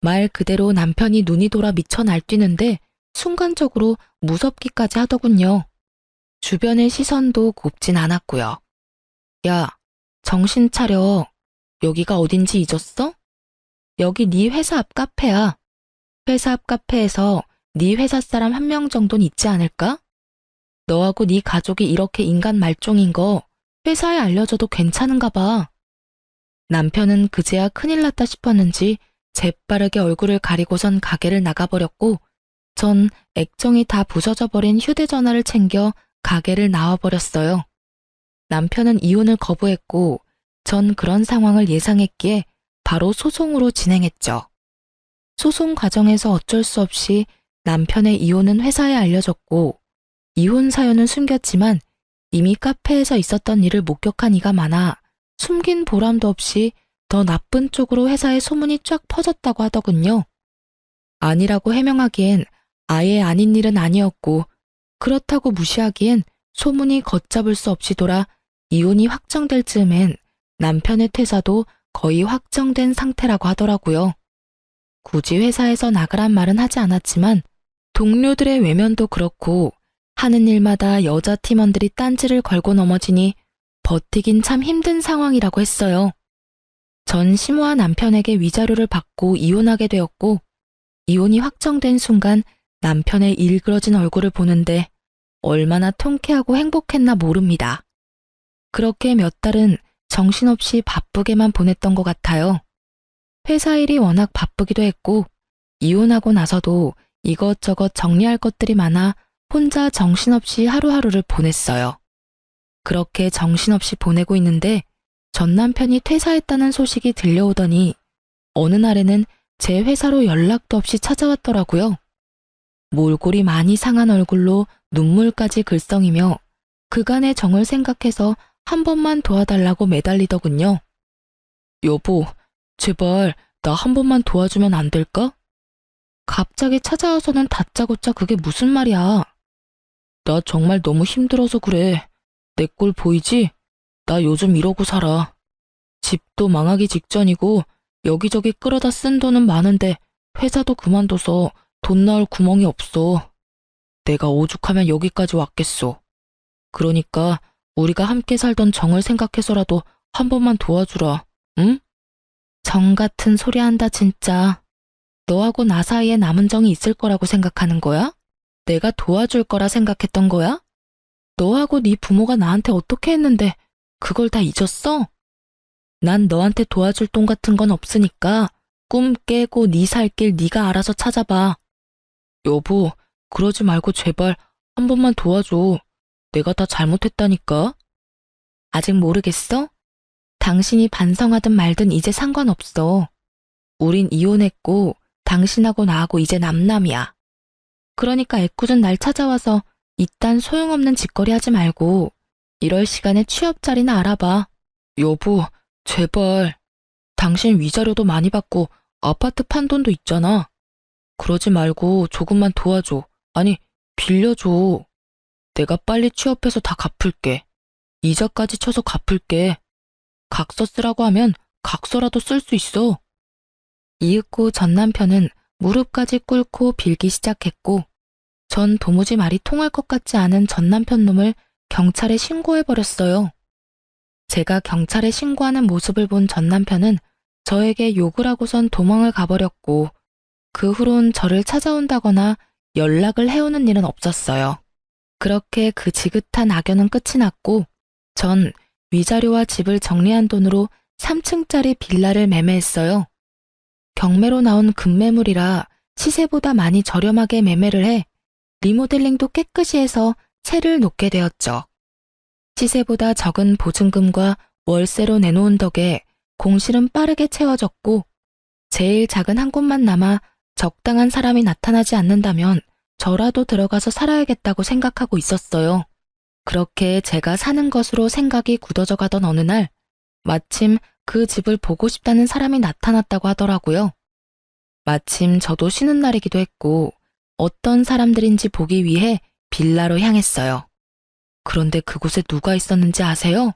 말 그대로 남편이 눈이 돌아 미쳐 날뛰는데 순간적으로 무섭기까지 하더군요. 주변의 시선도 곱진 않았고요. 야, 정신 차려. 여기가 어딘지 잊었어? 여기 네 회사 앞 카페야. 회사 앞 카페에서 네 회사 사람 한 명 정도는 있지 않을까? 너하고 네 가족이 이렇게 인간 말종인 거 회사에 알려줘도 괜찮은가 봐. 남편은 그제야 큰일 났다 싶었는지 재빠르게 얼굴을 가리고선 가게를 나가버렸고 전 액정이 다 부서져 버린 휴대전화를 챙겨 가게를 나와버렸어요. 남편은 이혼을 거부했고 전 그런 상황을 예상했기에 바로 소송으로 진행했죠. 소송 과정에서 어쩔 수 없이 남편의 이혼은 회사에 알려졌고 이혼 사연은 숨겼지만 이미 카페에서 있었던 일을 목격한 이가 많아 숨긴 보람도 없이 더 나쁜 쪽으로 회사에 소문이 쫙 퍼졌다고 하더군요. 아니라고 해명하기엔 아예 아닌 일은 아니었고 그렇다고 무시하기엔 소문이 걷잡을 수 없이 돌아 이혼이 확정될 즈음엔 남편의 퇴사도 거의 확정된 상태라고 하더라고요. 굳이 회사에서 나가란 말은 하지 않았지만 동료들의 외면도 그렇고 하는 일마다 여자 팀원들이 딴지를 걸고 넘어지니 버티긴 참 힘든 상황이라고 했어요. 전 심우와 남편에게 위자료를 받고 이혼하게 되었고 이혼이 확정된 순간 남편의 일그러진 얼굴을 보는데 얼마나 통쾌하고 행복했나 모릅니다. 그렇게 몇 달은 정신없이 바쁘게만 보냈던 것 같아요. 회사 일이 워낙 바쁘기도 했고 이혼하고 나서도 이것저것 정리할 것들이 많아 혼자 정신없이 하루하루를 보냈어요. 그렇게 정신없이 보내고 있는데 전 남편이 퇴사했다는 소식이 들려오더니 어느 날에는 제 회사로 연락도 없이 찾아왔더라고요. 몰골이 많이 상한 얼굴로 눈물까지 글썽이며 그간의 정을 생각해서 한 번만 도와달라고 매달리더군요. 여보, 제발 나 한 번만 도와주면 안 될까? 갑자기 찾아와서는 다짜고짜 그게 무슨 말이야. 나 정말 너무 힘들어서 그래. 내 꼴 보이지? 나 요즘 이러고 살아. 집도 망하기 직전이고 여기저기 끌어다 쓴 돈은 많은데 회사도 그만둬서 돈 나올 구멍이 없어. 내가 오죽하면 여기까지 왔겠소. 그러니까 우리가 함께 살던 정을 생각해서라도 한 번만 도와주라. 응? 정 같은 소리 한다 진짜. 너하고 나 사이에 남은 정이 있을 거라고 생각하는 거야? 내가 도와줄 거라 생각했던 거야? 너하고 네 부모가 나한테 어떻게 했는데 그걸 다 잊었어? 난 너한테 도와줄 돈 같은 건 없으니까 꿈 깨고 네 살 길 네가 알아서 찾아봐. 여보, 그러지 말고 제발 한 번만 도와줘. 내가 다 잘못했다니까. 아직 모르겠어? 당신이 반성하든 말든 이제 상관없어. 우린 이혼했고 당신하고 나하고 이제 남남이야. 그러니까 애꿎은 날 찾아와서 이딴 소용없는 짓거리 하지 말고 이럴 시간에 취업 자리나 알아봐. 여보, 제발. 당신 위자료도 많이 받고 아파트 판 돈도 있잖아. 그러지 말고 조금만 도와줘. 아니, 빌려줘. 내가 빨리 취업해서 다 갚을게. 이자까지 쳐서 갚을게. 각서 쓰라고 하면 각서라도 쓸 수 있어. 이윽고 전 남편은 무릎까지 꿇고 빌기 시작했고 전 도무지 말이 통할 것 같지 않은 전 남편 놈을 경찰에 신고해버렸어요. 제가 경찰에 신고하는 모습을 본 전 남편은 저에게 욕을 하고선 도망을 가버렸고 그 후론 저를 찾아온다거나 연락을 해오는 일은 없었어요. 그렇게 그 지긋한 악연은 끝이 났고 전 위자료와 집을 정리한 돈으로 3층짜리 빌라를 매매했어요. 경매로 나온 급매물이라 시세보다 많이 저렴하게 매매를 해 리모델링도 깨끗이 해서 세를 놓게 되었죠. 시세보다 적은 보증금과 월세로 내놓은 덕에 공실은 빠르게 채워졌고 제일 작은 한 곳만 남아 적당한 사람이 나타나지 않는다면 저라도 들어가서 살아야겠다고 생각하고 있었어요. 그렇게 제가 사는 것으로 생각이 굳어져 가던 어느 날 마침 그 집을 보고 싶다는 사람이 나타났다고 하더라고요. 마침 저도 쉬는 날이기도 했고 어떤 사람들인지 보기 위해 빌라로 향했어요. 그런데 그곳에 누가 있었는지 아세요?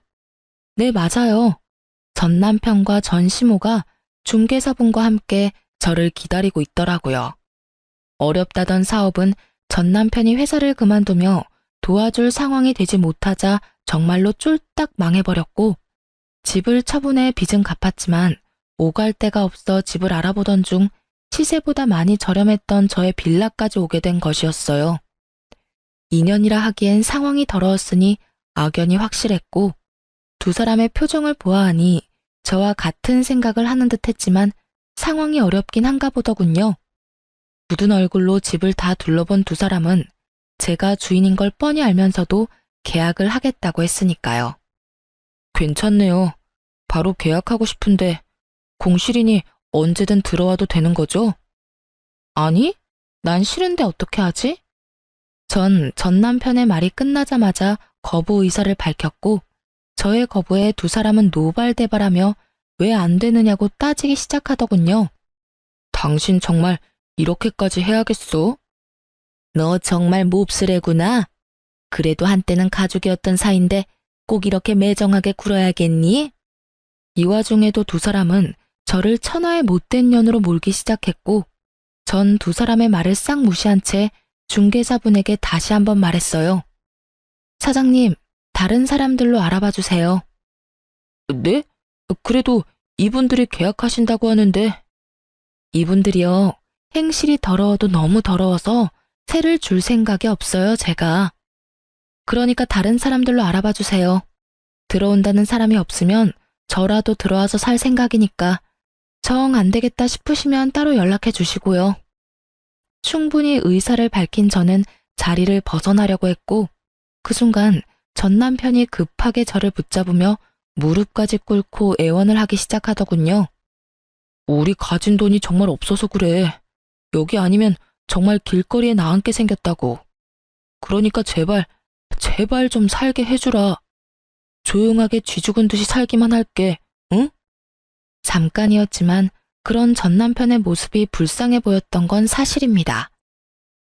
네, 맞아요. 전 남편과 전 시모가 중개사분과 함께 저를 기다리고 있더라고요. 어렵다던 사업은 전 남편이 회사를 그만두며 도와줄 상황이 되지 못하자 정말로 쫄딱 망해버렸고 집을 처분해 빚은 갚았지만 오갈 데가 없어 집을 알아보던 중 시세보다 많이 저렴했던 저의 빌라까지 오게 된 것이었어요. 2년이라 하기엔 상황이 더러웠으니 악연이 확실했고 두 사람의 표정을 보아하니 저와 같은 생각을 하는 듯 했지만 상황이 어렵긴 한가 보더군요. 굳은 얼굴로 집을 다 둘러본 두 사람은 제가 주인인 걸 뻔히 알면서도 계약을 하겠다고 했으니까요. 괜찮네요. 바로 계약하고 싶은데 공실이니 언제든 들어와도 되는 거죠? 아니, 난 싫은데 어떻게 하지? 전 남편의 말이 끝나자마자 거부 의사를 밝혔고 저의 거부에 두 사람은 노발대발하며 왜 안 되느냐고 따지기 시작하더군요. 당신 정말 이렇게까지 해야겠어? 너 정말 몹쓸애구나. 그래도 한때는 가족이었던 사이인데 꼭 이렇게 매정하게 굴어야겠니? 이 와중에도 두 사람은 저를 천하의 못된 년으로 몰기 시작했고 전 두 사람의 말을 싹 무시한 채 중개사분에게 다시 한번 말했어요. 사장님, 다른 사람들로 알아봐 주세요. 네? 그래도 이분들이 계약하신다고 하는데. 이분들이요, 행실이 더러워도 너무 더러워서 세를 줄 생각이 없어요, 제가. 그러니까 다른 사람들로 알아봐 주세요. 들어온다는 사람이 없으면 저라도 들어와서 살 생각이니까 정 안 되겠다 싶으시면 따로 연락해 주시고요. 충분히 의사를 밝힌 저는 자리를 벗어나려고 했고 그 순간 전 남편이 급하게 저를 붙잡으며 무릎까지 꿇고 애원을 하기 시작하더군요. 우리 가진 돈이 정말 없어서 그래. 여기 아니면 정말 길거리에 나앉게 생겼다고. 그러니까 제발 좀 살게 해주라. 조용하게 쥐 죽은 듯이 살기만 할게, 응? 잠깐이었지만 그런 전 남편의 모습이 불쌍해 보였던 건 사실입니다.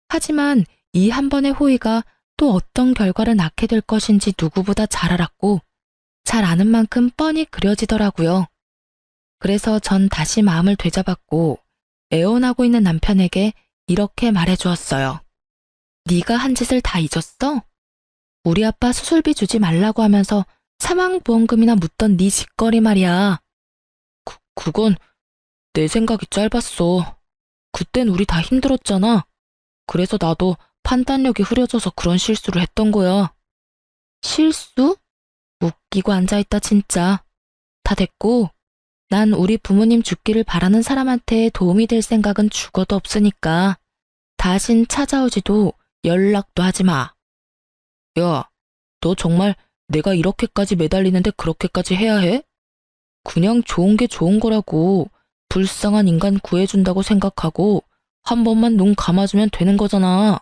하지만 이 한 번의 호의가 또 어떤 결과를 낳게 될 것인지 누구보다 잘 알았고 잘 아는 만큼 뻔히 그려지더라고요. 그래서 전 다시 마음을 되잡았고 애원하고 있는 남편에게 이렇게 말해주었어요. 네가 한 짓을 다 잊었어? 우리 아빠 수술비 주지 말라고 하면서 사망보험금이나 묻던 네 짓거리 말이야. 그건 내 생각이 짧았어. 그땐 우리 다 힘들었잖아. 그래서 나도 판단력이 흐려져서 그런 실수를 했던 거야. 실수? 웃기고 앉아있다 진짜. 다 됐고 난 우리 부모님 죽기를 바라는 사람한테 도움이 될 생각은 죽어도 없으니까 다신 찾아오지도 연락도 하지 마. 야, 너 정말 내가 이렇게까지 매달리는데 그렇게까지 해야 해? 그냥 좋은 게 좋은 거라고. 불쌍한 인간 구해준다고 생각하고 한 번만 눈 감아주면 되는 거잖아.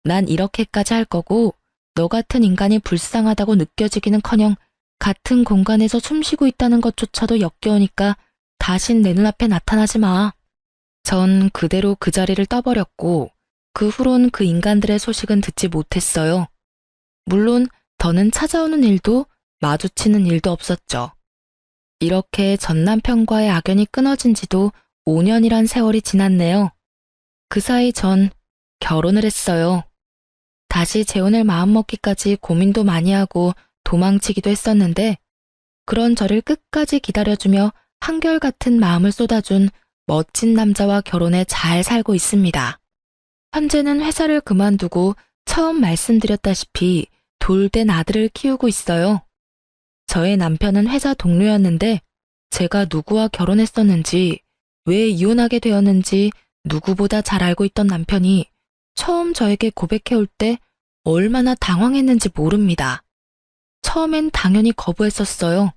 난 이렇게까지 할 거고 너 같은 인간이 불쌍하다고 느껴지기는커녕 같은 공간에서 숨쉬고 있다는 것조차도 역겨우니까 다신 내 눈앞에 나타나지 마. 전 그대로 그 자리를 떠버렸고 그 후론 그 인간들의 소식은 듣지 못했어요. 물론 더는 찾아오는 일도 마주치는 일도 없었죠. 이렇게 전 남편과의 악연이 끊어진 지도 5년이란 세월이 지났네요. 그 사이 전 결혼을 했어요. 다시 재혼을 마음먹기까지 고민도 많이 하고 도망치기도 했었는데 그런 저를 끝까지 기다려주며 한결같은 마음을 쏟아준 멋진 남자와 결혼해 잘 살고 있습니다. 현재는 회사를 그만두고 처음 말씀드렸다시피 돌된 아들을 키우고 있어요. 저의 남편은 회사 동료였는데 제가 누구와 결혼했었는지, 왜 이혼하게 되었는지 누구보다 잘 알고 있던 남편이 처음 저에게 고백해올 때 얼마나 당황했는지 모릅니다. 처음엔 당연히 거부했었어요.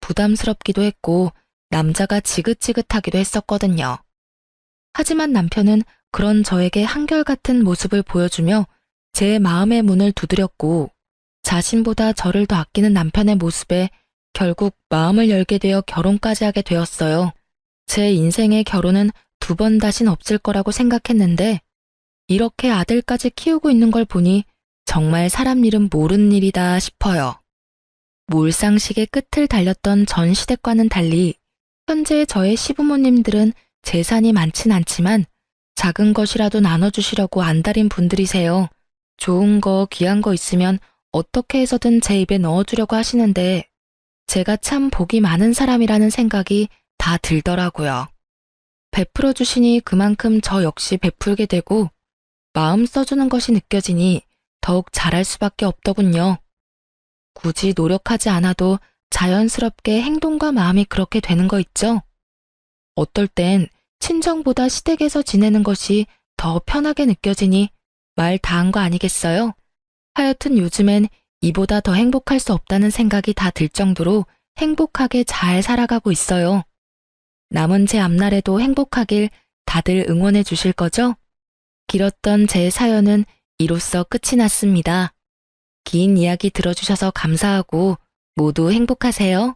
부담스럽기도 했고 남자가 지긋지긋하기도 했었거든요. 하지만 남편은 그런 저에게 한결같은 모습을 보여주며 제 마음의 문을 두드렸고 자신보다 저를 더 아끼는 남편의 모습에 결국 마음을 열게 되어 결혼까지 하게 되었어요. 제 인생의 결혼은 2번 다신 없을 거라고 생각했는데 이렇게 아들까지 키우고 있는 걸 보니 정말 사람 일은 모르는 일이다 싶어요. 몰상식의 끝을 달렸던 전 시댁과는 달리 현재 저의 시부모님들은 재산이 많진 않지만 작은 것이라도 나눠주시려고 안달인 분들이세요. 좋은 거, 귀한 거 있으면 어떻게 해서든 제 입에 넣어주려고 하시는데 제가 참 복이 많은 사람이라는 생각이 다 들더라고요. 베풀어 주시니 그만큼 저 역시 베풀게 되고 마음 써주는 것이 느껴지니 더욱 잘할 수밖에 없더군요. 굳이 노력하지 않아도 자연스럽게 행동과 마음이 그렇게 되는 거 있죠? 어떨 땐 친정보다 시댁에서 지내는 것이 더 편하게 느껴지니 말 다 한 거 아니겠어요? 하여튼 요즘엔 이보다 더 행복할 수 없다는 생각이 다 들 정도로 행복하게 잘 살아가고 있어요. 남은 제 앞날에도 행복하길 다들 응원해 주실 거죠? 길었던 제 사연은 이로써 끝이 났습니다. 긴 이야기 들어주셔서 감사하고 모두 행복하세요.